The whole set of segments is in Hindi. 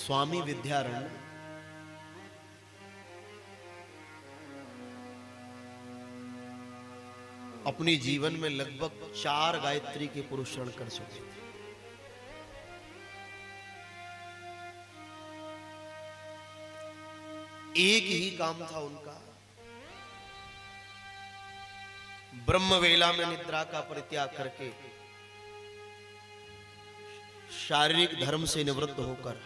स्वामी विद्यारण्य अपने जीवन में लगभग 4 गायत्री के पुरुषण कर चुके थे। एक ही काम था उनका, ब्रह्म वेला में निद्रा का परित्याग करके शारीरिक धर्म से निवृत्त होकर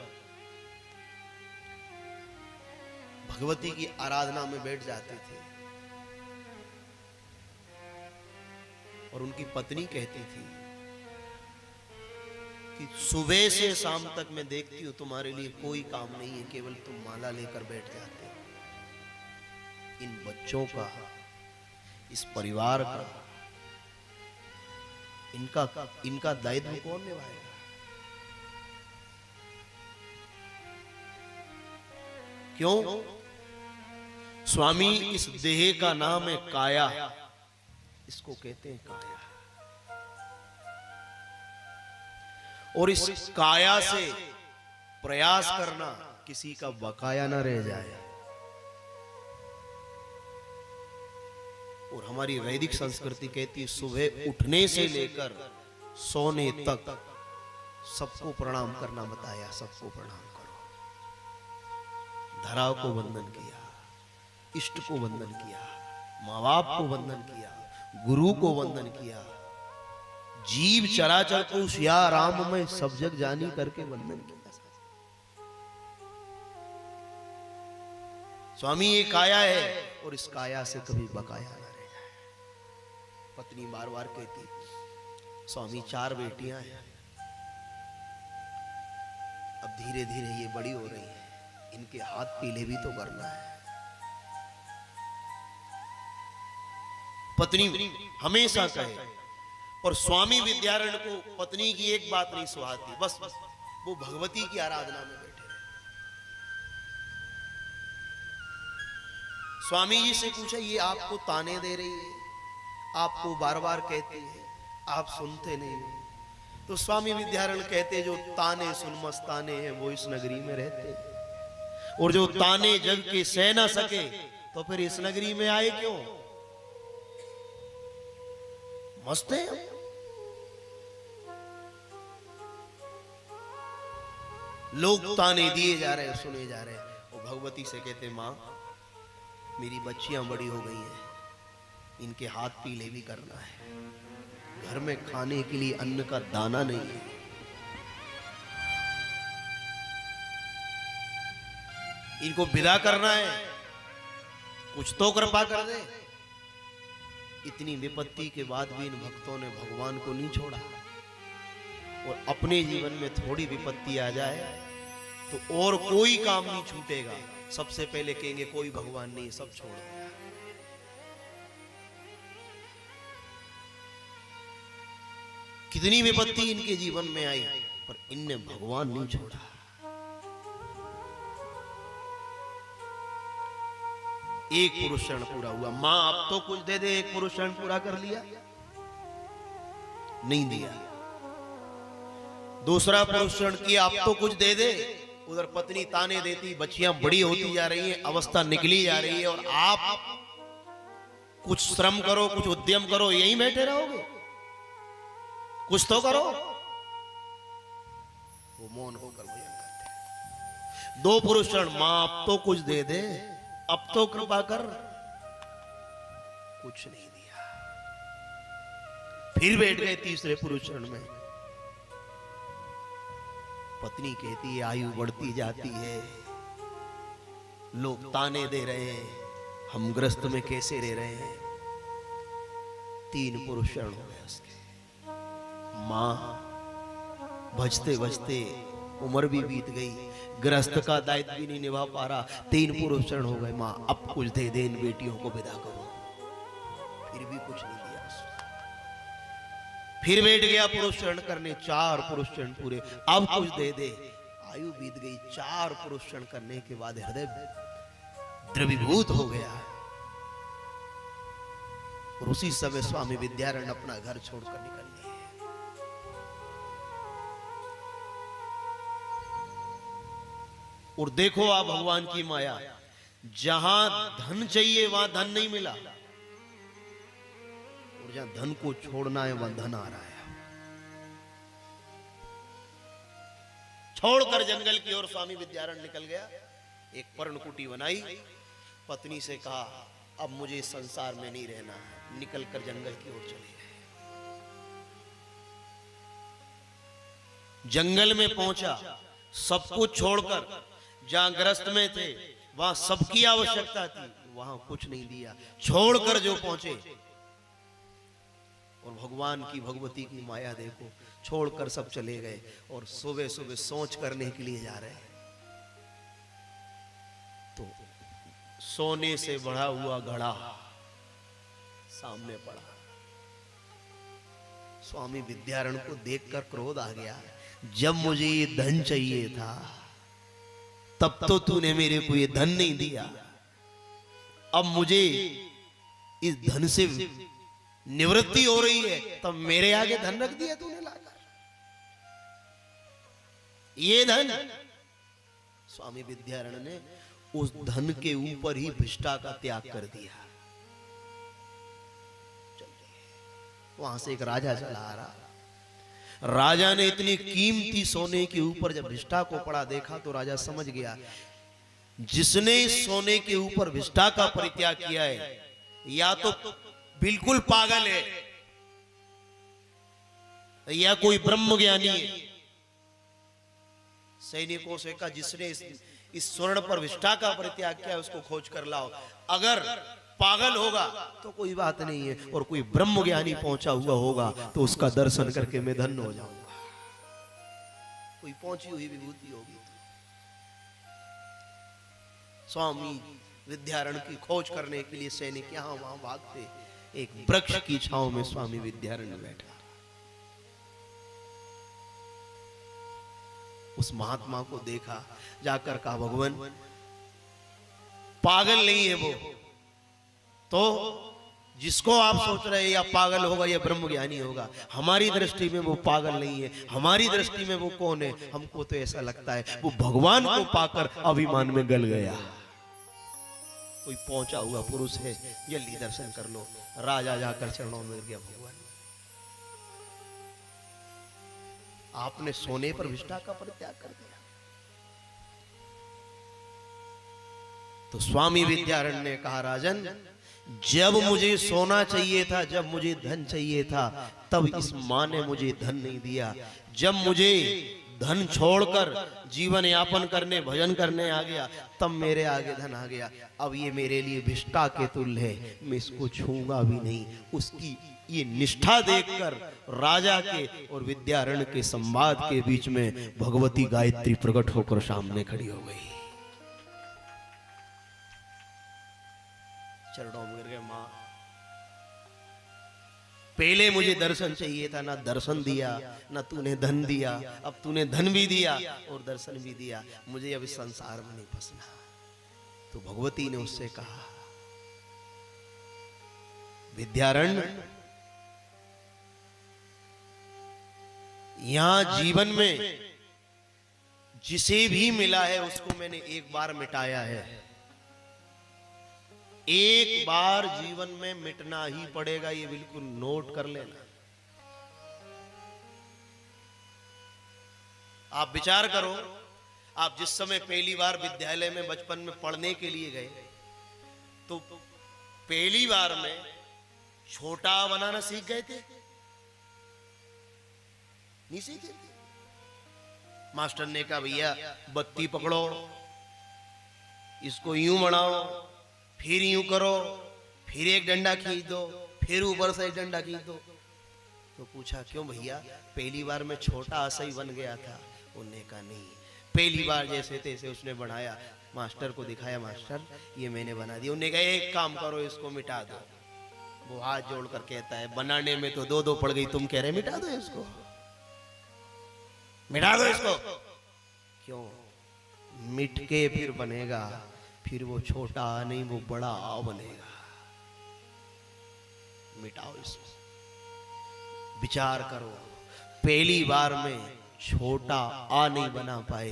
भगवती की आराधना में बैठ जाते थे। और उनकी पत्नी कहती थी कि सुबह से शाम तक मैं देखती हूं तुम्हारे लिए कोई काम नहीं है, केवल तुम माला लेकर बैठ जाते हो। इन बच्चों का, इस परिवार का, इनका दायित्व कौन निभाएगा? क्यों? स्वामी इस देह का नाम है काया, इसको कहते हैं काया। और इस काया से प्रयास करना किसी का बकाया ना रह जाए। और हमारी वैदिक संस्कृति कहती है सुबह उठने से लेकर सोने तक सबको प्रणाम करना बताया। सबको प्रणाम करो। धरा को वंदन किया, इष्ट को वंदन किया, माँ बाप को वंदन किया, गुरु को वंदन किया, जीव चराचर को सिया राम में सब जग जानी करके वंदन किया। स्वामी ये काया है और इस काया से कभी बकाया ना रह जाए। पत्नी बार बार कहती स्वामी 4 बेटियां हैं, अब धीरे धीरे ये बड़ी हो रही है, इनके हाथ पीले भी तो करना है। पत्नी हमेशा कहे। और स्वामी विद्यारण्य को पत्नी की एक बात नहीं सुहाती, बस वो भगवती की आराधना में बैठे रहे। स्वामी जी से पूछा ये आपको ताने दे रही है, आपको बार बार कहती है, आप सुनते नहीं हो। तो स्वामी विद्यारण्य कहते जो ताने सुन मस्ताने हैं वो इस नगरी में रहते हैं, और जो ताने जग के सह ना सके तो फिर इस नगरी में आए क्यों? मस्त है। लोग ताने दिए जा रहे हैं, सुने जा रहे हैं। वो भगवती से कहते मां मेरी बच्चियां बड़ी हो गई हैं, इनके हाथ पीले भी करना है, घर में खाने के लिए अन्न का दाना नहीं है। इनको विदा करना है, कुछ तो कृपा कर दे। इतनी विपत्ति के बाद भी इन भक्तों ने भगवान को नहीं छोड़ा। और अपने जीवन में थोड़ी विपत्ति आ जाए तो और कोई काम नहीं छूटेगा, सबसे पहले कहेंगे कोई भगवान नहीं, सब छोड़ दिया। कितनी विपत्ति इनके जीवन में आई पर इनने भगवान नहीं छोड़ा। एक पुरुषण पूरा हुआ, मां अब तो कुछ दे दे। एक पुरुषण पूरा कर लिया, नहीं दिया। दूसरा पुरुषण किया, अब तो कुछ दे दे। उधर पत्नी ताने देती, बच्चियां बड़ी होती जा रही हैं, अवस्था निकली जा रही है, और आप कुछ श्रम करो, कुछ उद्यम करो, यहीं बैठे रहोगे? कुछ तो करो। वो मौन होकर भजन करते। 2 पुरुषण, मां अब तो कुछ दे दे, अब तो कृपा कर। कुछ नहीं दिया। फिर बैठ गए तीसरे पुरुषण में। पत्नी कहती है आयु बढ़ती जाती है, लोग ताने दे रहे हैं, हम ग्रस्त में कैसे रह रहे हैं। 3 पुरुषण हो गए उसके। मां भजते भजते उम्र भी बीत गई, गृहस्थ का दायित्व भी नहीं निभा पा रहा। 3 पुरुषण हो गए। मां अब कुछ दे दे, इन बेटियों को विदा करो। फिर भी कुछ नहीं दिया। फिर बैठ गया पुरुषण करने। 4 पुरुषण पूरे, अब कुछ दे दे। आयु बीत गई। 4 पुरुषण करने के बाद हृदय द्रवीभूत हो गया। और उसी समय स्वामी विद्यारण्य अपना घर छोड़कर निकल गए। और देखो आप भगवान की माया, जहां धन चाहिए वहां धन नहीं मिला, और जहां धन को छोड़ना है वहां धन आ रहा है। छोड़कर जंगल की ओर स्वामी विद्यारण्य निकल गया। एक पर्णकुटी बनाई, पत्नी से कहा अब मुझे इस संसार में नहीं रहना है, निकलकर जंगल की ओर चले गए। जंगल में पहुंचा, सब कुछ छोड़कर, जहां ग्रस्त में थे वहां सबकी आवश्यकता थी, वहां कुछ नहीं दिया, छोड़कर जो पहुंचे। और भगवान की भगवती की माया देखो, छोड़कर सब चले गए और सुबह सुबह सोच करने के लिए जा रहे हैं। तो सोने से बढ़ा हुआ घड़ा सामने पड़ा। स्वामी विद्यारण्य को देखकर क्रोध आ गया, जब मुझे ये धन चाहिए था तब तो तूने मेरे को ये धन नहीं दिया, अब मुझे इस धन से निवृत्ति हो रही है तब मेरे आगे धन रख दिया तूने लाकर। ये धन, स्वामी विद्यारण्य ने उस धन के ऊपर ही भिष्टा का त्याग कर दिया। वहां से एक राजा चला आ रहा। राजा ने इतनी कीमती सोने के ऊपर जब भिष्टा को पड़ा देखा तो राजा समझ गया, जिसने सोने के ऊपर भिष्टा का परित्याग किया है या तो बिल्कुल पागल है या कोई ब्रह्म ज्ञानी है। सैनिकों से कहा, जिसने इस स्वर्ण पर विष्ठा का परित्याग किया उसको खोज कर लाओ। अगर पागल होगा तो कोई बात नहीं है, और कोई ब्रह्म ज्ञानी पहुंचा हुआ होगा तो उसका दर्शन करके मैं धन्य हो जाऊंगा। कोई पहुंची हुई विभूति होगी। स्वामी विद्यारण्य की खोज करने के लिए सैनिक यहां वहां भागते। एक वृक्ष की छांव में स्वामी विद्यारण्य बैठा। उस महात्मा को देखा, जाकर कहा, भगवान पागल नहीं है वो, तो जिसको आप सोच रहे हैं या पागल होगा या ब्रह्मज्ञानी होगा, हमारी दृष्टि में वो पागल नहीं है। हमारी दृष्टि में वो कौन है? हमको तो ऐसा लगता है वो भगवान को पाकर अभिमान में गल गया। कोई पहुंचा हुआ पुरुष है, जल्दी दर्शन कर लो। राजा जाकर चरणों में गिर गया, भगवान आपने सोने पर विष्ठा का परित्याग कर दिया। तो स्वामी विद्यारण्य ने कहा, राजन जब मुझे सोना चाहिए था, जब मुझे धन चाहिए था, तब इस मां ने मुझे धन नहीं दिया। जब मुझे धन छोड़कर जीवन यापन करने, भजन करने आ गया, तब मेरे आगे धन आ गया। अब ये मेरे लिए विष्ठा के तुल्य है, मैं इसको छूंगा भी नहीं। उसकी ये निष्ठा देखकर राजा के और विद्यारण्य के संवाद के बीच में भगवती गायत्री प्रकट होकर सामने खड़ी हो गई। चरणों में गिर गए, मां पहले मुझे दर्शन चाहिए था, ना दर्शन दिया, ना तूने धन दिया। अब तूने धन भी दिया और दर्शन भी दिया, मुझे अब इस संसार में नहीं फंसना। तो भगवती ने उससे कहा, विद्यारण्य यहां जीवन में जिसे भी मिला है उसको मैंने एक बार मिटाया है। एक बार जीवन में मिटना ही पड़ेगा, ये बिल्कुल नोट कर लेना। आप विचार करो, आप जिस समय पहली बार विद्यालय में बचपन में पढ़ने के लिए गए तो पहली बार में छोटा बनाना सीख गए थे? नहीं सीखे थे। मास्टर ने कहा, भैया बत्ती पकड़ो, इसको यूं बढ़ाओ, फिर यूं करो, फिर एक डंडा खींच दो, फिर ऊपर से एक डंडा खींच दो। तो पूछा, क्यों भैया पहली बार में छोटा ऐसा ही बन गया था? उन्होंने कहा, नहीं, पहली बार जैसे तैसे उसने बनाया, मास्टर को दिखाया, मास्टर ये मैंने बना दिया। उन्होंने कहा, एक काम करो, इसको मिटा दो। वो हाथ जोड़कर कहता है, बनाने में तो दो पड़ गई, तुम कह रहे मिटा दो इसको, मिटा दो इसको। क्यों? मिट के फिर बनेगा, फिर वो छोटा नहीं वो बड़ा बनेगा। मिटाओ इसको। विचार करो, पहली बार में छोटा आ नहीं बना पाए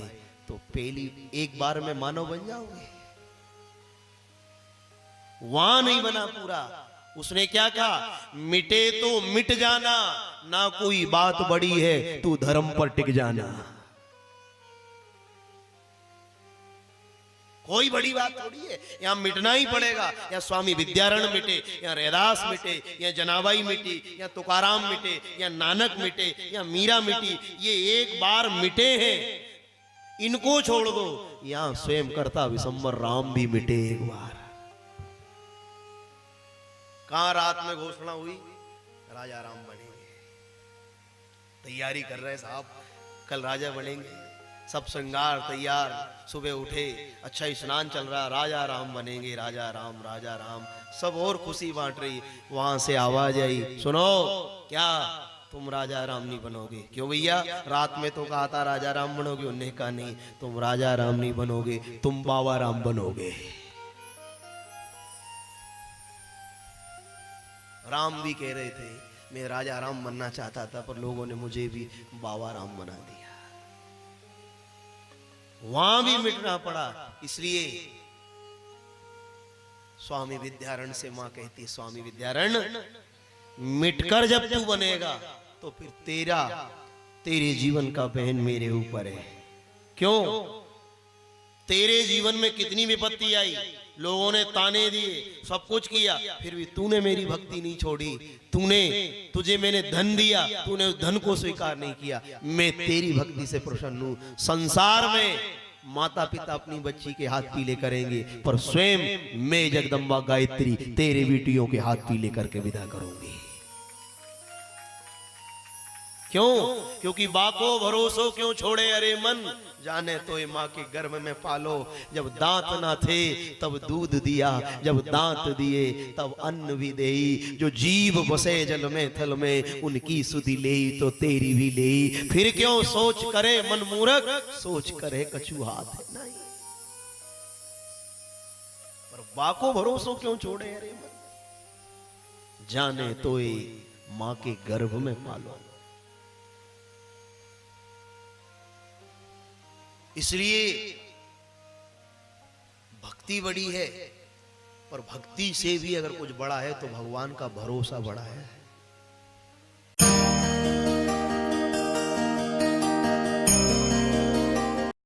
तो पहली एक बार में मानव बन जाओगे। वहां नहीं बना पूरा। उसने क्या कहा, मिटे तो मिट जाना, ना कोई बात बड़ी है, तू धर्म पर टिक जाना। कोई बड़ी बात थोड़ी है, यहां मिटना ही पड़ेगा। या स्वामी विद्यारण मिटे, या रैदास मिटे, या जनाबाई मिटी, या तुकाराम मिटे, या नानक मिटे, या मीरा मिटी, ये एक बार मिटे हैं, इनको छोड़ दो। यहां स्वयं करता विशंबर राम भी मिटे एक बार। कहां रात में घोषणा हुई, राजा राम बनेंगे। तैयारी कर रहे साहब, कल राजा बनेंगे, सब श्रृंगार तैयार। सुबह उठे, अच्छा स्नान चल रहा, राजा राम बनेंगे, राजा राम राजा राम, सब और खुशी बांट रही। वहां से आवाज आई, सुनो, क्या तुम राजा राम नहीं बनोगे? क्यों भैया, रात में तो कहा था राजा राम बनोगे। उन्होंने कहा नहीं, तुम राजा राम नहीं बनोगे, तुम बाबा राम बनोगे। राम भी कह रहे थे मैं राजा राम बनना चाहता था, पर लोगों ने मुझे भी बाबा राम बना दिया। वहां भी मिटना पड़ा। इसलिए स्वामी विद्यारण से मां कहती, स्वामी विद्यारण, मिटकर जब तू बनेगा तो फिर तेरे जीवन का बहन मेरे ऊपर है। क्यों? तेरे जीवन में कितनी विपत्ति आई, लोगों ने ताने दिए, सब कुछ किया, फिर भी तूने मेरी भक्ति नहीं छोड़ी। तुझे मैंने धन दिया, तूने उस धन को स्वीकार नहीं किया। मैं तेरी भक्ति से प्रसन्न हूं। संसार में माता पिता अपनी बच्ची के हाथ पीले करेंगे, पर स्वयं मैं जगदम्बा गायत्री तेरे बेटियों के हाथ पीले करके विदा करूंगी। क्यों? क्योंकि बाको भरोसो क्यों छोड़े अरे मन, जाने तो ये माँ के गर्भ में पालो। जब दांत ना थे तब दूध दिया, जब दांत दिए तब अन्न भी देई। जो जीव बसे जल में थल में, उनकी सुधि ले तो तेरी भी ले। फिर क्यों सोच करे मन मूर्ख, सोच करे कछु हाथ नहीं। पर बाको भरोसो क्यों छोड़े अरे मन, जाने तो ये माँ के गर्भ में पालो। इसलिए भक्ति बड़ी है, पर भक्ति से भी अगर कुछ बड़ा है तो भगवान का भरोसा बड़ा है।